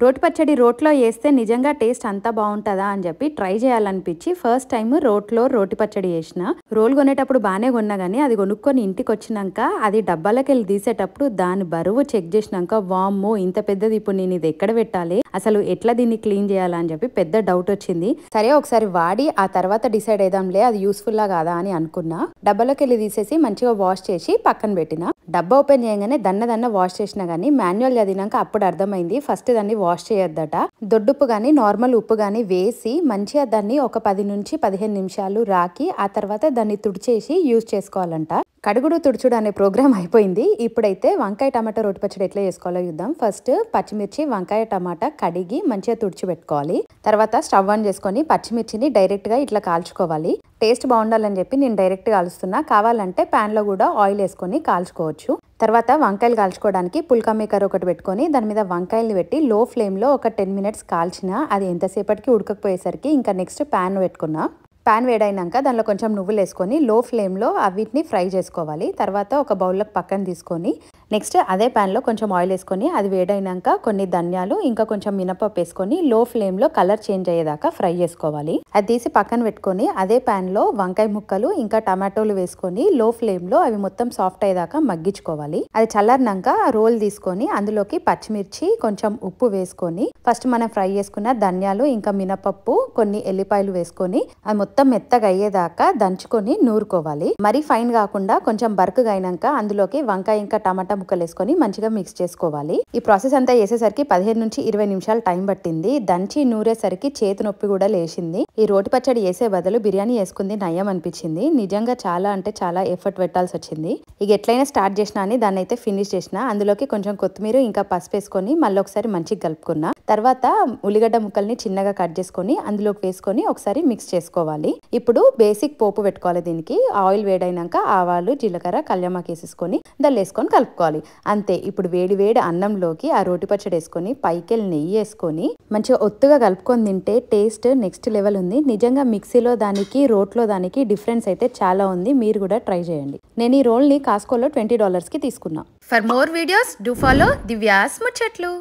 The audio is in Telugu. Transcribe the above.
రోటి పచ్చడి రోట్లో వేస్తే నిజంగా టేస్ట్ అంతా బాగుంటుందా అని చెప్పి ట్రై చేయాలనిపించి ఫస్ట్ టైం రోట్లో రోటి పచ్చడి చేసిన. రోల్ కొనేటప్పుడు బాగానే కొన్నా కానీ అది కొనుక్కొని ఇంటికి వచ్చినాక అది డబ్బాలకి వెళ్ళి తీసేటప్పుడు దాని బరువు చెక్ చేసినాక వామ్మో ఇంత పెద్దది, ఇప్పుడు నేను ఇది ఎక్కడ పెట్టాలి, అసలు ఎట్లా దీన్ని క్లీన్ చేయాలని చెప్పి పెద్ద డౌట్ వచ్చింది. సరే ఒకసారి వాడి ఆ తర్వాత డిసైడ్ అయిదాంలే అది యూస్ఫుల్ లా కాదా అని అనుకున్నా. డబ్బాలోకి వెళ్ళి తీసేసి మంచిగా వాష్ చేసి పక్కన పెట్టిన. డబ్బా ఓపెన్ చేయగానే దన్న వాష్ చేసినా గానీ మాన్యువల్ చదివినాక అప్పుడు అర్థమైంది ఫస్ట్ దాన్ని వాష్ చేయొద్దట. దొడ్డుప్పు గానీ నార్మల్ ఉప్పు గానీ వేసి మంచిగా దాన్ని ఒక 10 నుంచి 15 నిమిషాలు రాకి ఆ తర్వాత దాన్ని తుడిచేసి యూజ్ చేసుకోవాలంట. కడుగుడు తుడుచుడు అనే ప్రోగ్రామ్ అయిపోయింది. ఇప్పుడైతే వంకాయ టమాటా రోటి పచ్చడి ఎట్లా చేసుకోవాలో చూద్దాం. ఫస్ట్ పచ్చిమిర్చి వంకాయ టమాటా కడిగి మంచిగా తుడిచి పెట్టుకోవాలి. తర్వాత స్టవ్ ఆన్ చేసుకొని పచ్చిమిర్చిని డైరెక్ట్ గా ఇట్లా కాల్చుకోవాలి. టేస్ట్ బాగుండాలని చెప్పి నేను డైరెక్ట్ కాలుస్తున్నా. కావాలంటే ప్యాన్ లో కూడా ఆయిల్ వేసుకొని కాల్చుకోవచ్చు. తర్వాత వంకాయలు కాల్చుకోవడానికి పుల్కా మేకర్ ఒకటి పెట్టుకొని దాని మీద వంకాయలు పెట్టి లో ఫ్లేమ్ లో ఒక 10 మినిట్స్ కాల్చిన. అది ఎంతసేపటికి ఉడకపోయేసరికి ఇంకా నెక్స్ట్ ప్యాన్ పెట్టుకున్నా. ప్యాన్ వేడైనాక దానిలో కొంచెం నువ్వులు వేసుకొని లో ఫ్లేమ్లో అవిటిని ఫ్రై చేసుకోవాలి. తర్వాత ఒక బౌల్లోకి పక్కన తీసుకొని నెక్స్ట్ అదే ప్యాన్లో కొంచెం ఆయిల్ వేసుకొని అది వేడైనాక కొన్ని ధనియాలు ఇంకా కొంచెం మినపప్పు వేసుకొని లో ఫ్లేమ్లో కలర్ చేంజ్ అయ్యేదాకా ఫ్రై చేసుకోవాలి. అది తీసి పక్కన పెట్టుకొని అదే ప్యాన్లో వంకాయ ముక్కలు ఇంకా టమాటోలు వేసుకొని లో ఫ్లేమ్లో అవి మొత్తం సాఫ్ట్ అయ్యేదాకా మగ్గించుకోవాలి. అది చల్లారినాక రోల్ తీసుకొని అందులోకి పచ్చిమిర్చి కొంచెం ఉప్పు వేసుకొని ఫస్ట్ మనం ఫ్రై చేసుకున్న ధనియాలు ఇంకా మినపప్పు కొన్ని ఎల్లిపాయలు వేసుకొని అది మొత్తం మెత్తగా అయ్యేదాకా దంచుకొని నూరుకోవాలి. మరీ ఫైన్ కాకుండా కొంచెం బరకగా అయినాక అందులోకి వంకాయ ఇంకా టమాటా ముక్కలు వేసుకొని మంచిగా మిక్స్ చేసుకోవాలి. ఈ ప్రాసెస్ అంతా చేసేసరికి 15 నుంచి 20 నిమిషాలు టైం పట్టింది. దంచి నూరేసరికి చేతి నొప్పి కూడా లేచింది. ఈ రోటి పచ్చడి చేసే బదులు బిర్యానీ వేసుకుంది నయం అనిపించింది. నిజంగా చాలా అంటే చాలా ఎఫర్ట్ పెట్టాల్సి వచ్చింది. ఇక ఎట్లయినా స్టార్ట్ చేసినా అని దాన్ని అయితే ఫినిష్ చేసిన. అందులోకి కొంచెం కొత్తిమీర ఇంకా పసుపు వేసుకొని మళ్ళీ ఒకసారి మంచిగా కలుపుకున్నా. తర్వాత ఉల్లిగడ్డ ముక్కల్ని చిన్నగా కట్ చేసుకొని అందులోకి వేసుకొని ఒకసారి మిక్స్ చేసుకోవాలి. ఇప్పుడు బేసిక్ పోపు పెట్టుకోవాలి. దీనికి ఆయిల్ వేడైనాక ఆవాలు జీలకర్ర కళ్యామాకు వేసేసుకొని దాన్ని వేసుకొని కలుపుకోవాలి. అంతే. ఇప్పుడు వేడి వేడి అన్నంలోకి ఆ రోటి పచ్చడి వేసుకొని పైకెళ్ళి నెయ్యి వేసుకొని మంచిగా ఒత్తుగా కలుపుకొని తింటే టేస్ట్ నెక్స్ట్ లెవెల్ ఉంది. నిజంగా మిక్సీలో దానికి రోట్లో దానికి డిఫరెన్స్ అయితే చాలా ఉంది. మీరు కూడా ట్రై చేయండి. నేను ఈ రోల్ని కాస్కోలో $20కి తీసుకున్నా. For more videos do follow Divya's ముచ్చట్లు.